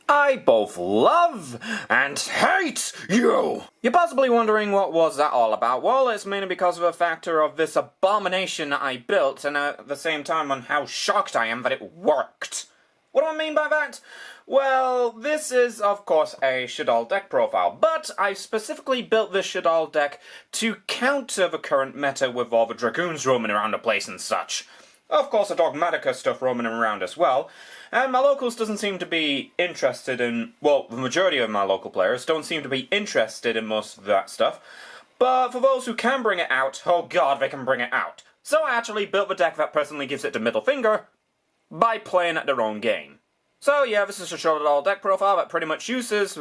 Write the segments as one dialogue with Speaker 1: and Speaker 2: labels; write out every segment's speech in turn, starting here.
Speaker 1: I both love and hate you! You're possibly wondering what was that all about. Well, it's mainly because of a factor of this abomination I built, and at the same time on how shocked I am that it worked. What do I mean by that? Well, this is, of course, a Shaddoll deck profile, but I specifically built this Shaddoll deck to counter the current meta with all the Dragoons roaming around the place and such. Of course, the Dogmatica stuff roaming around as well, and my locals doesn't seem to be interested in, well, the majority of my local players don't seem to be interested in most of that stuff, but for those who can bring it out, oh god, they can bring it out. So I actually built the deck that personally gives it the middle finger by playing at their own game. So yeah, this is a Shaddoll deck profile that pretty much uses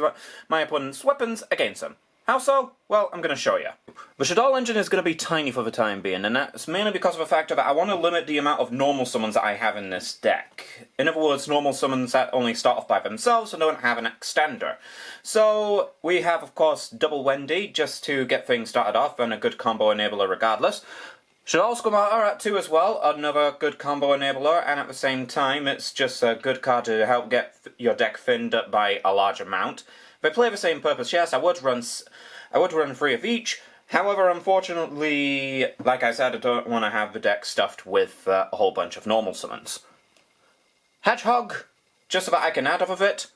Speaker 1: my opponent's weapons against them. How so? Well, I'm going to show you. The Shaddoll engine is going to be tiny for the time being, and that's mainly because of the fact that I want to limit the amount of normal summons that I have in this deck. In other words, normal summons that only start off by themselves and don't have an extender. So, we have, of course, Double Wendy, just to get things started off, and a good combo enabler regardless. Shaddoll Squamata at 2 as well, another good combo enabler, and at the same time, it's just a good card to help get your deck thinned up by a large amount. They play the same purpose, yes, I would run 3 of each. However, unfortunately, like I said, I don't want to have the deck stuffed with a whole bunch of normal summons. Hedgehog, just so that I can add off of it.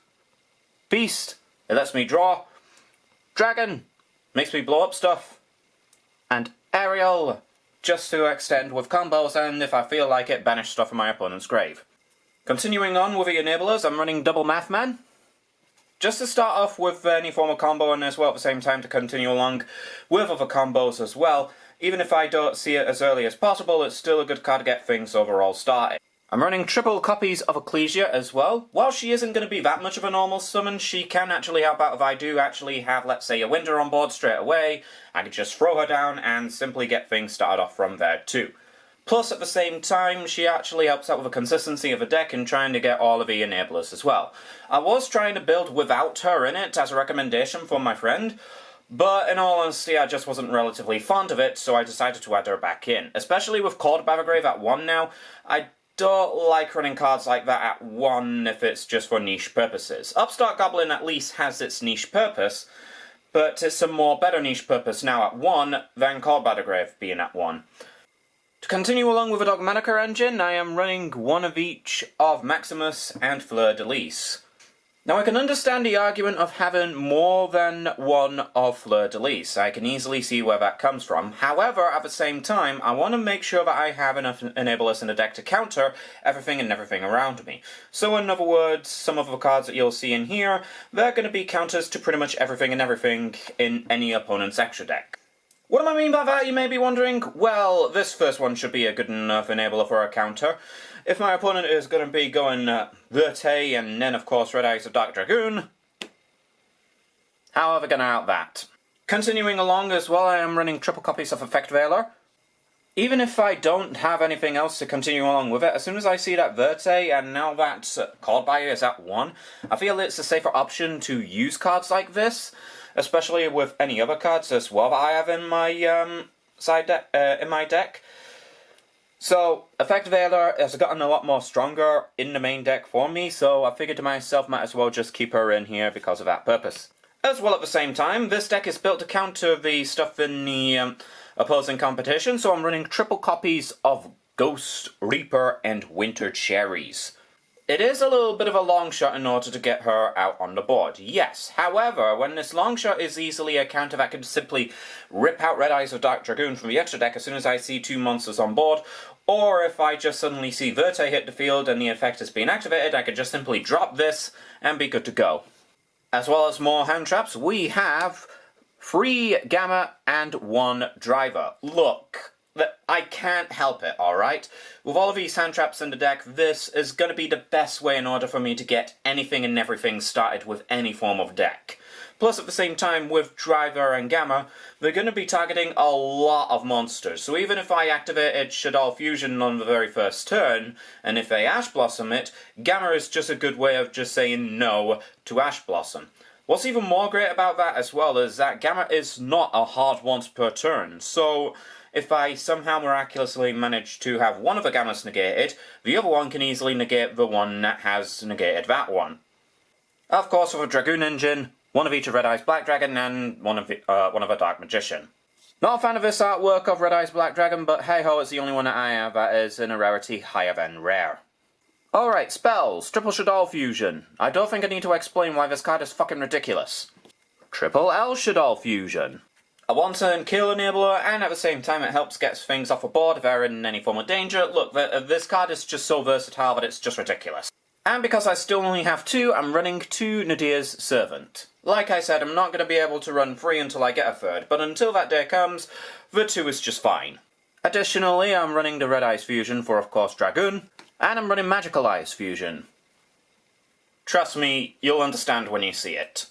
Speaker 1: Beast, it lets me draw. Dragon, makes me blow up stuff. And Ariel, just to extend with combos and, if I feel like it, banish stuff from my opponent's grave. Continuing on with the enablers, I'm running Double Mathman. Just to start off with any form of combo and as well at the same time to continue along with other combos as well. Even if I don't see it as early as possible, it's still a good card to get things overall started. I'm running triple copies of Ecclesia as well. While she isn't going to be that much of a normal summon, she can actually help out if I do actually have, let's say, a Winder on board straight away. I can just throw her down and simply get things started off from there too. Plus, at the same time, she actually helps out with the consistency of the deck and trying to get all of the enablers as well. I was trying to build without her in it as a recommendation from my friend, but in all honesty, I just wasn't relatively fond of it, so I decided to add her back in. Especially with Called by the Grave at 1 now, I don't like running cards like that at 1 if it's just for niche purposes. Upstart Goblin at least has its niche purpose, but it's a more better niche purpose now at 1 than Called by the Grave being at 1. To continue along with the Dogmatica engine, I am running one of each of Maximus and Fleur de Lis. Now I can understand the argument of having more than one of Fleur de Lis. I can easily see where that comes from. However, at the same time, I want to make sure that I have enough enablers in the deck to counter everything and everything around me. So in other words, some of the cards that you'll see in here, they're going to be counters to pretty much everything and everything in any opponent's extra deck. What do I mean by that, you may be wondering? Well, this first one should be a good enough enabler for a counter. If my opponent is going to be going Verte and then, of course, Red Eyes of Dark Dragoon, how are they going to out that? Continuing along as well, I am running triple copies of Effect Veiler. Even if I don't have anything else to continue along with it, as soon as I see that Verte, and now that Called by is at 1, I feel it's a safer option to use cards like this. Especially with any other cards as well that I have in my in my deck. So, Effect Veiler has gotten a lot more stronger in the main deck for me, so I figured to myself might as well just keep her in here because of that purpose. As well at the same time, this deck is built to counter the stuff in the opposing competition, so I'm running triple copies of Ghost, Reaper, and Winter Cherries. It is a little bit of a long shot in order to get her out on the board, yes. However, when this long shot is easily a counter that can simply rip out Red Eyes of Dark Dragoon from the extra deck as soon as I see 2 monsters on board, or if I just suddenly see Verte hit the field and the effect has been activated, I can just simply drop this and be good to go. As well as more hand traps, we have 3 Gamma and 1 Driver. Look. I can't help it, alright? With all of these hand traps in the deck, this is going to be the best way in order for me to get anything and everything started with any form of deck. Plus, at the same time, with Driver and Gamma, they're going to be targeting a lot of monsters. So even if I activated Shaddoll Fusion on the very first turn, and if they Ash Blossom it, Gamma is just a good way of just saying no to Ash Blossom. What's even more great about that as well is that Gamma is not a hard once per turn, so if I somehow miraculously manage to have one of the Gammas negated, the other one can easily negate the one that has negated that one. Of course, with a Dragoon engine, one of each of Red Eyes Black Dragon and one of a Dark Magician. Not a fan of this artwork of Red Eyes Black Dragon, but hey ho, it's the only one that I have that is in a rarity higher than rare. Alright, spells. Triple Shaddoll Fusion. I don't think I need to explain why this card is fucking ridiculous. Triple L Shaddoll Fusion. A one-turn kill enabler, and at the same time it helps get things off a board if they're in any form of danger. Look, this card is just so versatile that it's just ridiculous. And because I still only have 2, I'm running 2 Nadia's Servant. Like I said, I'm not going to be able to run 3 until I get a 3rd, but until that day comes, the 2 is just fine. Additionally, I'm running the Red Eyes Fusion for, of course, Dragoon, and I'm running Magical Eyes Fusion. Trust me, you'll understand when you see it.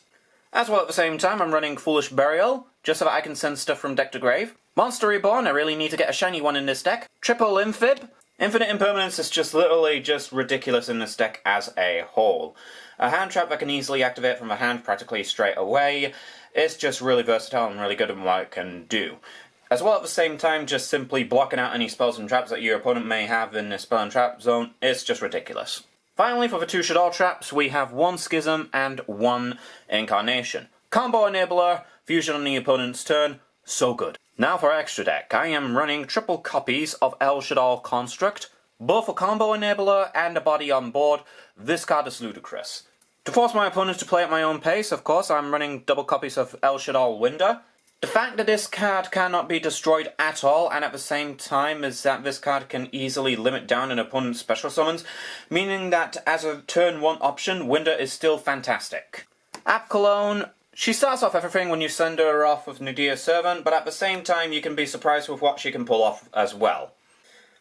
Speaker 1: As well, at the same time, I'm running Foolish Burial, just so that I can send stuff from deck to grave. Monster Reborn, I really need to get a shiny one in this deck. Triple Infib. Infinite Impermanence is just literally just ridiculous in this deck as a whole. A hand trap that can easily activate from the hand practically straight away. It's just really versatile and really good at what it can do. As well, at the same time, just simply blocking out any spells and traps that your opponent may have in the spell and trap zone is just ridiculous. Finally, for the 2 Shaddoll traps, we have 1 Schism and 1 Incarnation. Combo Enabler, fusion on the opponent's turn, so good. Now for extra deck, I am running triple copies of El Shaddoll Construct, both a combo enabler and a body on board. This card is ludicrous. To force my opponent to play at my own pace, of course, I'm running double copies of El Shaddoll Winder. The fact that this card cannot be destroyed at all, and at the same time is that this card can easily limit down an opponent's special summons, meaning that as a turn 1 option, Winder is still fantastic. App Cologne, she starts off everything when you send her off with Nadia's Servant, but at the same time you can be surprised with what she can pull off as well.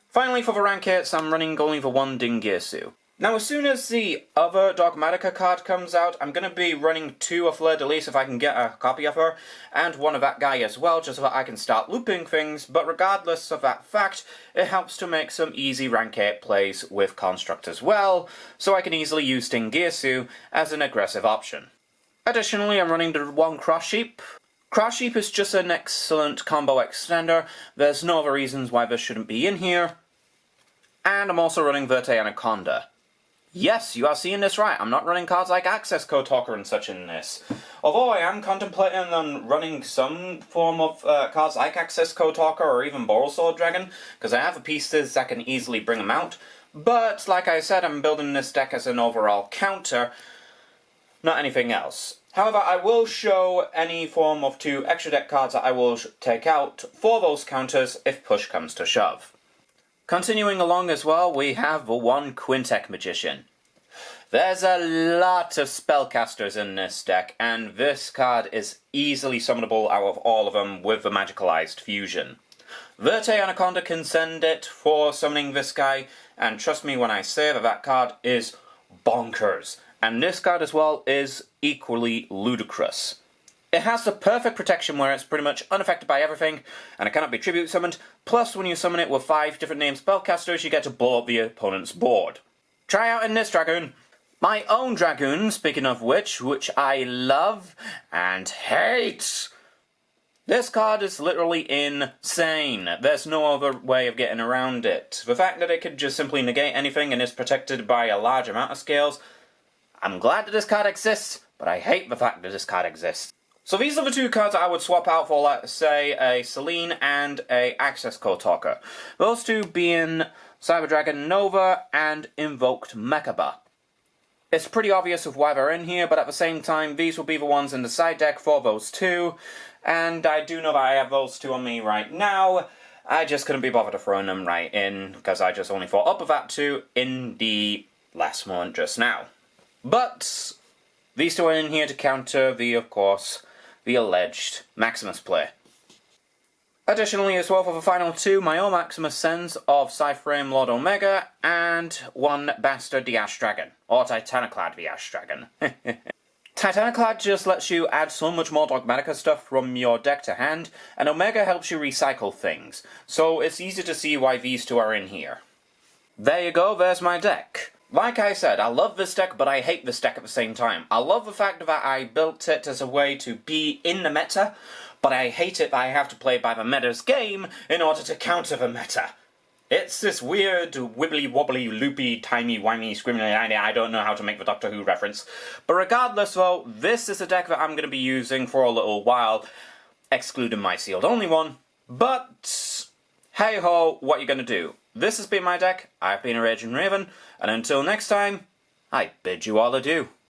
Speaker 1: Finally, for the rank hits, I'm running only the 1 Dingirsu. Now, as soon as the other Dogmatica card comes out, I'm going to be running 2 of Fleur de Lis if I can get a copy of her, and 1 of that guy as well, just so that I can start looping things, but regardless of that fact, it helps to make some easy rank 8 plays with Construct as well, so I can easily use Dingirsu as an aggressive option. Additionally, I'm running the 1 Cross Sheep. Cross Sheep is just an excellent combo extender. There's no other reasons why this shouldn't be in here. And I'm also running Verte Anaconda. Yes, you are seeing this right. I'm not running cards like Access Code Talker and such in this. Although I am contemplating on running some form of cards like Access Code Talker or even Borrelsword Dragon, because I have the pieces that can easily bring them out. But, like I said, I'm building this deck as an overall counter, not anything else. However, I will show any form of 2 extra deck cards that I will take out for those counters if push comes to shove. Continuing along as well, we have the 1 Quintech Magician. There's a lot of spellcasters in this deck, and this card is easily summonable out of all of them with the Magicalized Fusion. Verte Anaconda can send it for summoning this guy, and trust me when I say that that card is bonkers. And this card as well is equally ludicrous. It has the perfect protection where it's pretty much unaffected by everything, and it cannot be tribute summoned, plus when you summon it with 5 different named spellcasters, you get to blow up the opponent's board. Try out in this Dragoon. My own Dragoon, speaking of which I love and hate. This card is literally insane. There's no other way of getting around it. The fact that it could just simply negate anything and is protected by a large amount of scales, I'm glad that this card exists, but I hate the fact that this card exists. So these are the 2 cards that I would swap out for, let's say, a Selene and a Access Code Talker. Those 2 being Cyber Dragon Nova and Invoked Mechaba. It's pretty obvious of why they're in here, but at the same time, these will be the ones in the side deck for those 2. And I do know that I have those 2 on me right now. I just couldn't be bothered to throw them right in, because I just only thought up of that 2 in the last moment just now. But these 2 are in here to counter the, of course, the alleged Maximus play. Additionally, as well for the final 2, my own Maximus sends of Cyframe Lord Omega and 1 Bastard the Ash Dragon, or Titaniclad the Ash Dragon. Titaniclad just lets you add so much more Dogmatica stuff from your deck to hand, and Omega helps you recycle things, so it's easy to see why these 2 are in here. There you go, there's my deck. Like I said, I love this deck, but I hate this deck at the same time. I love the fact that I built it as a way to be in the meta, but I hate it that I have to play by the meta's game in order to counter the meta. It's this weird, wibbly-wobbly, loopy, timey-wimey, scribbly, I don't know how to make the Doctor Who reference. But regardless though, this is a deck that I'm going to be using for a little while, excluding my sealed only one. But, hey-ho, what you going to do? This has been my deck, I've been a Raging Raven, and until next time, I bid you all adieu.